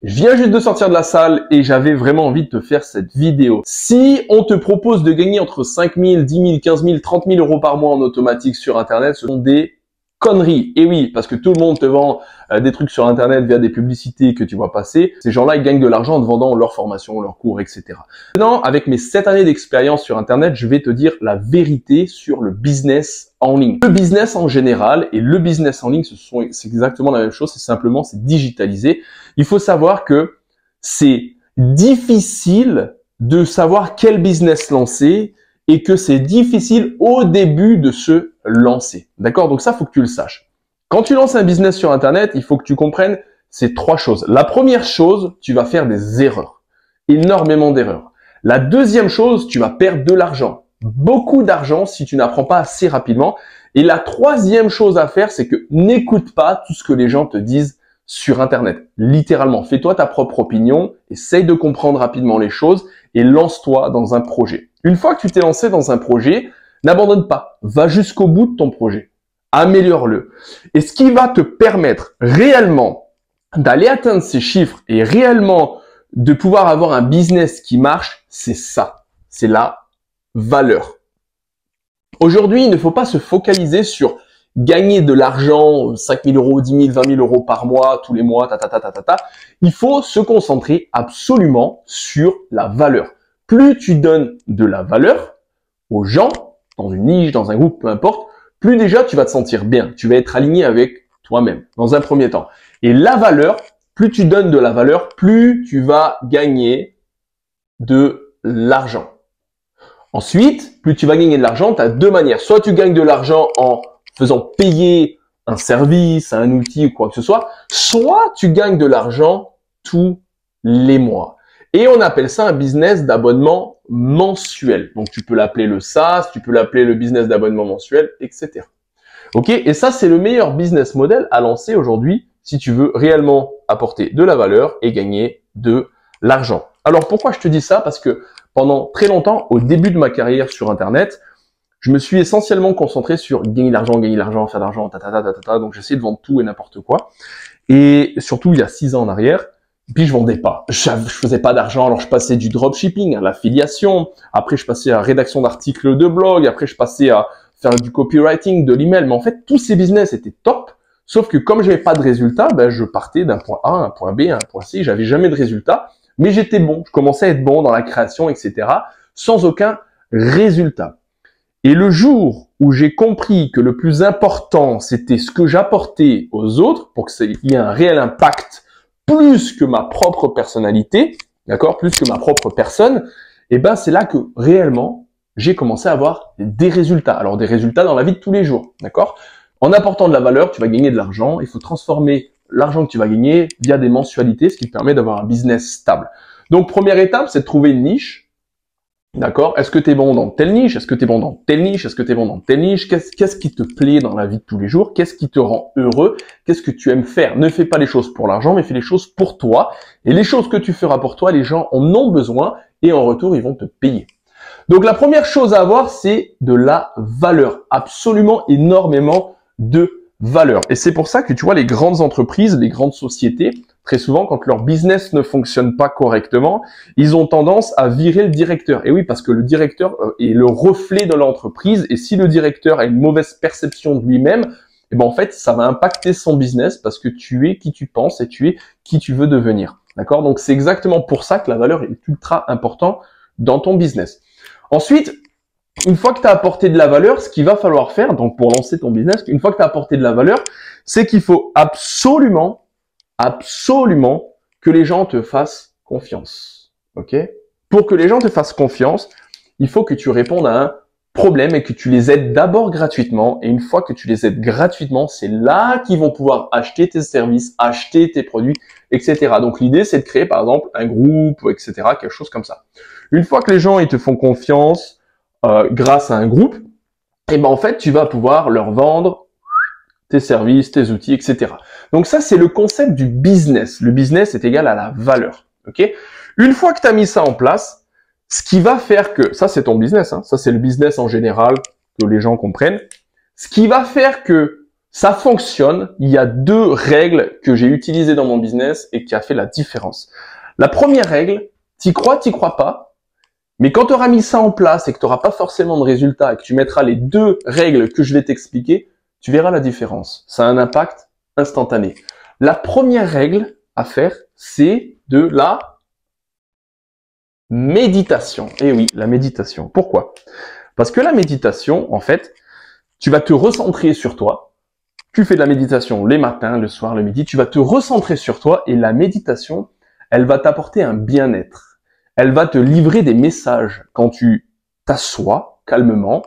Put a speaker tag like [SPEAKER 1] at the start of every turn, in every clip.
[SPEAKER 1] Je viens juste de sortir de la salle et j'avais vraiment envie de te faire cette vidéo. Si on te propose de gagner entre 5 000, 10 000, 15 000, 30 000 euros par mois en automatique sur Internet, ce sont des conneries. Et oui, parce que tout le monde te vend des trucs sur Internet via des publicités que tu vois passer. Ces gens-là, ils gagnent de l'argent en te vendant leur formation, leurs cours, etc. Maintenant, avec mes 7 années d'expérience sur Internet, je vais te dire la vérité sur le business en ligne. Le business en général et le business en ligne, c'est exactement la même chose. C'est digitalisé. Il faut savoir que c'est difficile de savoir quel business lancer et que c'est difficile au début de se lancer. D'accord? Donc ça, faut que tu le saches. Quand tu lances un business sur Internet, il faut que tu comprennes ces 3 choses. La première chose, tu vas faire des erreurs. Énormément d'erreurs. La deuxième chose, tu vas perdre de l'argent. Beaucoup d'argent si tu n'apprends pas assez rapidement. Et la troisième chose à faire, c'est que n'écoute pas tout ce que les gens te disent sur Internet. Littéralement, fais-toi ta propre opinion, essaye de comprendre rapidement les choses et lance-toi dans un projet. Une fois que tu t'es lancé dans un projet, n'abandonne pas. Va jusqu'au bout de ton projet. Améliore-le. Et ce qui va te permettre réellement d'aller atteindre ces chiffres et réellement de pouvoir avoir un business qui marche, c'est ça. C'est la valeur. Aujourd'hui, il ne faut pas se focaliser sur gagner de l'argent, 5 000 euros, 10 000, 20 000 euros par mois, tous les mois, Il faut se concentrer absolument sur la valeur. Plus tu donnes de la valeur aux gens, dans une niche, dans un groupe, peu importe, plus déjà tu vas te sentir bien. Tu vas être aligné avec toi-même, dans un premier temps. Et la valeur, plus tu donnes de la valeur, plus tu vas gagner de l'argent. Ensuite, plus tu vas gagner de l'argent, tu as 2 manières. Soit tu gagnes de l'argent en faisant payer un service, un outil ou quoi que ce soit tu gagnes de l'argent tous les mois. Et on appelle ça un business d'abonnement mensuel. Donc tu peux l'appeler le SaaS, tu peux l'appeler le business d'abonnement mensuel, etc. Ok? Et ça, c'est le meilleur business model à lancer aujourd'hui si tu veux réellement apporter de la valeur et gagner de l'argent. Alors pourquoi je te dis ça? Parce que pendant très longtemps, au début de ma carrière sur Internet, je me suis essentiellement concentré sur gagner de l'argent, faire de l'argent, Donc j'essayais de vendre tout et n'importe quoi. Et surtout il y a 6 ans en arrière, puis je vendais pas. Je faisais pas d'argent, alors je passais du dropshipping à l'affiliation. Après je passais à la rédaction d'articles de blog. Après je passais à faire du copywriting, de l'email. Mais en fait tous ces business étaient top. Sauf que comme j'avais pas de résultats, je partais d'un point A à un point B à un point C. J'avais jamais de résultats, mais j'étais bon. Je commençais à être bon dans la création, etc. sans aucun résultat. Et le jour où j'ai compris que le plus important, c'était ce que j'apportais aux autres pour qu'il y ait un réel impact plus que ma propre personnalité, d'accord, plus que ma propre personne, c'est là que réellement, j'ai commencé à avoir des résultats. Alors, des résultats dans la vie de tous les jours, d'accord? En apportant de la valeur, tu vas gagner de l'argent. Il faut transformer l'argent que tu vas gagner via des mensualités, ce qui te permet d'avoir un business stable. Donc, première étape, c'est de trouver une niche. D'accord? Est-ce que tu es bon dans telle niche? Est-ce que tu es bon dans telle niche? Est-ce que tu es bon dans telle niche? Qu'est-ce qui te plaît dans la vie de tous les jours? Qu'est-ce qui te rend heureux? Qu'est-ce que tu aimes faire? Ne fais pas les choses pour l'argent, mais fais les choses pour toi. Et les choses que tu feras pour toi, les gens en ont besoin et en retour, ils vont te payer. Donc la première chose à avoir, c'est de la valeur. Absolument énormément de valeur. Et c'est pour ça que tu vois les grandes entreprises, les grandes sociétés, très souvent, quand leur business ne fonctionne pas correctement, ils ont tendance à virer le directeur. Et oui, parce que le directeur est le reflet de l'entreprise. Et si le directeur a une mauvaise perception de lui-même, en fait, ça va impacter son business parce que tu es qui tu penses et tu es qui tu veux devenir. D'accord? Donc, c'est exactement pour ça que la valeur est ultra importante dans ton business. Ensuite, une fois que tu as apporté de la valeur, ce qu'il va falloir faire, donc pour lancer ton business, une fois que tu as apporté de la valeur, c'est qu'il faut absolument que les gens te fassent confiance. Ok? Pour que les gens te fassent confiance, il faut que tu répondes à un problème et que tu les aides d'abord gratuitement. Et une fois que tu les aides gratuitement, c'est là qu'ils vont pouvoir acheter tes services, acheter tes produits, etc. Donc l'idée, c'est de créer par exemple un groupe, etc., quelque chose comme ça. Une fois que les gens ils te font confiance grâce à un groupe, en fait, tu vas pouvoir leur vendre tes services, tes outils, etc. Donc ça, c'est le concept du business. Le business est égal à la valeur. Ok? Une fois que tu as mis ça en place, ce qui va faire que, ça c'est ton business, ça c'est le business en général, que les gens comprennent. Ce qui va faire que Ça fonctionne. Il y a 2 règles que j'ai utilisées dans mon business et qui a fait la différence. La première règle, t'y crois pas. Mais quand tu auras mis ça en place et que tu n'auras pas forcément de résultats et que tu mettras les 2 règles que je vais t'expliquer, tu verras la différence. Ça a un impact instantané. La première règle à faire, c'est de la méditation. Eh oui, la méditation. Pourquoi? Parce que la méditation, en fait, tu vas te recentrer sur toi. Tu fais de la méditation les matins, le soir, le midi. Tu vas te recentrer sur toi et la méditation, elle va t'apporter un bien-être. Elle va te livrer des messages quand tu t'assois calmement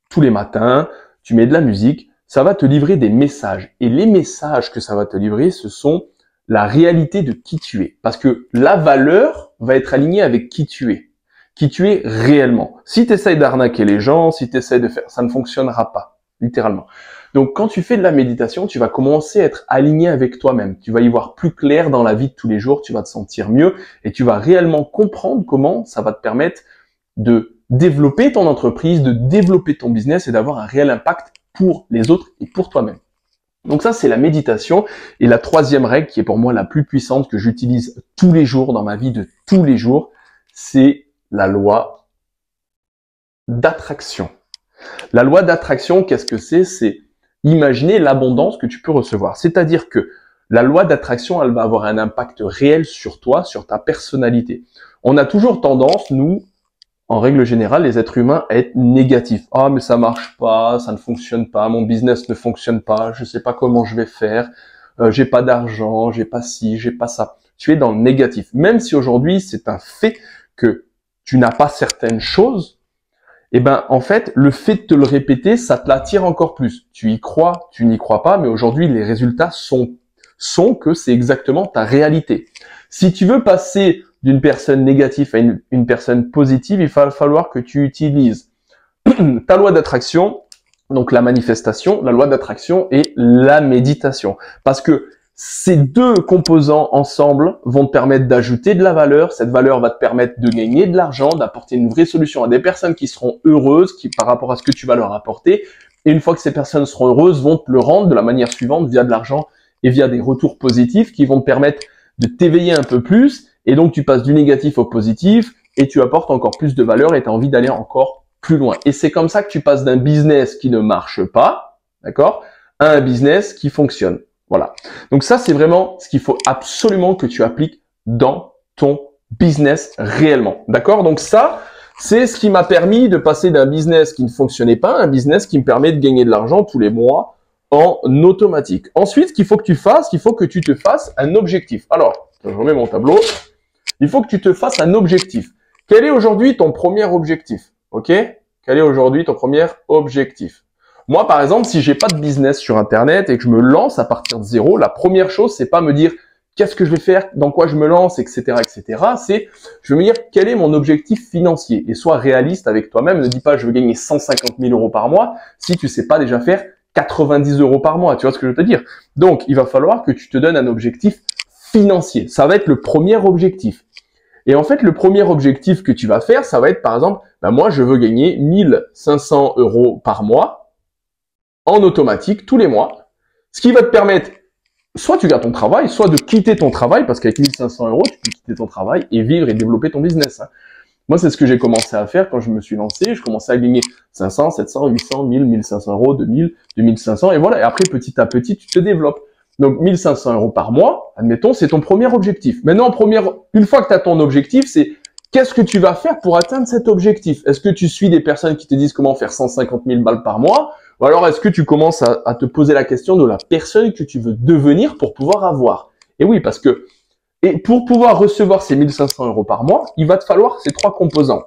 [SPEAKER 1] tous les matins, tu mets de la musique, ça va te livrer des messages. Et les messages que ça va te livrer, ce sont la réalité de qui tu es. Parce que la valeur va être alignée avec qui tu es réellement. Si tu essayes d'arnaquer les gens, si tu essayes de faire, ça ne fonctionnera pas, littéralement. Donc quand tu fais de la méditation, tu vas commencer à être aligné avec toi-même. Tu vas y voir plus clair dans la vie de tous les jours, tu vas te sentir mieux et tu vas réellement comprendre comment ça va te permettre de développer ton entreprise, de développer ton business et d'avoir un réel impact pour les autres et pour toi-même. Donc ça, c'est la méditation. Et la 3e règle, qui est pour moi la plus puissante, que j'utilise tous les jours dans ma vie de tous les jours, c'est la loi d'attraction. La loi d'attraction, qu'est-ce que c'est? C'est imaginer l'abondance que tu peux recevoir. C'est-à-dire que la loi d'attraction, elle va avoir un impact réel sur toi, sur ta personnalité. On a toujours tendance, nous, en règle générale, les êtres humains à être négatifs. Ah, mais ça marche pas, ça ne fonctionne pas, mon business ne fonctionne pas, je sais pas comment je vais faire, j'ai pas d'argent, j'ai pas ci, j'ai pas ça. Tu es dans le négatif. Même si aujourd'hui, c'est un fait que tu n'as pas certaines choses, eh ben, en fait, le fait de te le répéter, ça te l'attire encore plus. Tu y crois, tu n'y crois pas, mais aujourd'hui, les résultats sont que c'est exactement ta réalité. Si tu veux passer d'une personne négative à une personne positive, il va falloir que tu utilises ta loi d'attraction, donc la manifestation, la loi d'attraction et la méditation. Parce que ces 2 composants ensemble vont te permettre d'ajouter de la valeur. Cette valeur va te permettre de gagner de l'argent, d'apporter une vraie solution à des personnes qui seront heureuses par rapport à ce que tu vas leur apporter. Et une fois que ces personnes seront heureuses, vont te le rendre de la manière suivante, via de l'argent et via des retours positifs qui vont te permettre de t'éveiller un peu plus. Et donc, tu passes du négatif au positif et tu apportes encore plus de valeur et tu as envie d'aller encore plus loin. Et c'est comme ça que tu passes d'un business qui ne marche pas, d'accord, à un business qui fonctionne. Voilà. Donc ça, c'est vraiment ce qu'il faut absolument que tu appliques dans ton business réellement. D'accord? Donc ça, c'est ce qui m'a permis de passer d'un business qui ne fonctionnait pas à un business qui me permet de gagner de l'argent tous les mois en automatique. Ensuite, ce qu'il faut que tu fasses, il faut que tu te fasses un objectif. Alors, je remets mon tableau. Il faut que tu te fasses un objectif. Quel est aujourd'hui ton premier objectif? Ok? Quel est aujourd'hui ton premier objectif? Moi, par exemple, si j'ai pas de business sur Internet et que je me lance à partir de zéro, la première chose, c'est pas me dire qu'est-ce que je vais faire, dans quoi je me lance, etc., etc. C'est, je vais me dire quel est mon objectif financier et sois réaliste avec toi-même. Ne dis pas je veux gagner 150 000 euros par mois si tu sais pas déjà faire 90 euros par mois. Tu vois ce que je veux te dire? Donc, il va falloir que tu te donnes un objectif financier. Ça va être le premier objectif. Et en fait, le premier objectif que tu vas faire, ça va être par exemple, moi, je veux gagner 1500 euros par mois en automatique tous les mois, ce qui va te permettre, soit tu gardes ton travail, soit de quitter ton travail, parce qu'avec 1500 euros, tu peux quitter ton travail et vivre et développer ton business. Moi, c'est ce que j'ai commencé à faire quand je me suis lancé. Je commençais à gagner 500, 700, 800, 1000, 1500 euros, 2000, 2500, et voilà. Et après, petit à petit, tu te développes. Donc, 1500 euros par mois, admettons, c'est ton premier objectif. Maintenant, une fois que tu as ton objectif, c'est qu'est-ce que tu vas faire pour atteindre cet objectif? Est-ce que tu suis des personnes qui te disent comment faire 150 000 balles par mois? Ou alors, est-ce que tu commences à te poser la question de la personne que tu veux devenir pour pouvoir avoir? Et oui, parce que, et pour pouvoir recevoir ces 1500 euros par mois, il va te falloir ces 3 composants.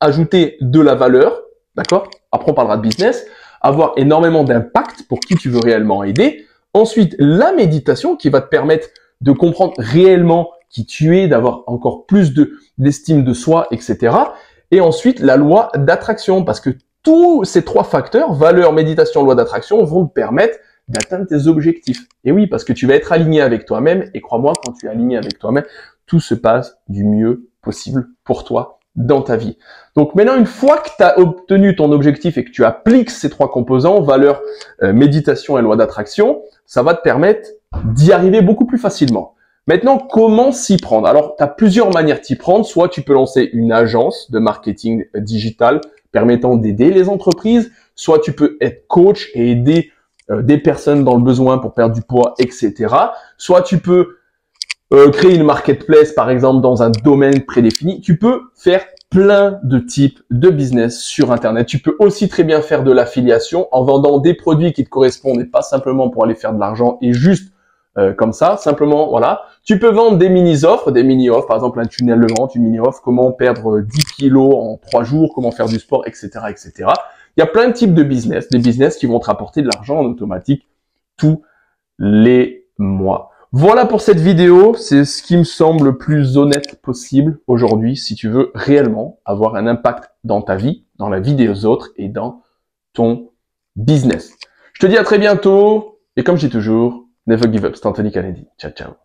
[SPEAKER 1] Ajouter de la valeur, d'accord? Après, on parlera de business. Avoir énormément d'impact pour qui tu veux réellement aider. Ensuite, la méditation qui va te permettre de comprendre réellement qui tu es, d'avoir encore plus d'estime de soi, etc. Et ensuite, la loi d'attraction, parce que tous ces 3 facteurs, valeur, méditation, loi d'attraction, vont te permettre d'atteindre tes objectifs. Et oui, parce que tu vas être aligné avec toi-même, et crois-moi, quand tu es aligné avec toi-même, tout se passe du mieux possible pour toi dans ta vie. Donc maintenant, une fois que tu as obtenu ton objectif et que tu appliques ces 3 composants, valeur, méditation et loi d'attraction, ça va te permettre d'y arriver beaucoup plus facilement. Maintenant, comment s'y prendre? Alors, tu as plusieurs manières d'y prendre. Soit tu peux lancer une agence de marketing digital permettant d'aider les entreprises, soit tu peux être coach et aider des personnes dans le besoin pour perdre du poids, etc. Soit tu peux créer une marketplace, par exemple, dans un domaine prédéfini. Tu peux faire plein de types de business sur Internet. Tu peux aussi très bien faire de l'affiliation en vendant des produits qui te correspondent et pas simplement pour aller faire de l'argent et juste comme ça, simplement, voilà. Tu peux vendre des mini-offres, par exemple un tunnel de vente, une mini-offre, comment perdre 10 kilos en 3 jours, comment faire du sport, etc., etc. Il y a plein de types de business, des business qui vont te rapporter de l'argent en automatique tous les mois. Voilà pour cette vidéo, c'est ce qui me semble le plus honnête possible aujourd'hui si tu veux réellement avoir un impact dans ta vie, dans la vie des autres et dans ton business. Je te dis à très bientôt et comme je dis toujours, never give up, c'est Anthony Kennedy. Ciao, ciao.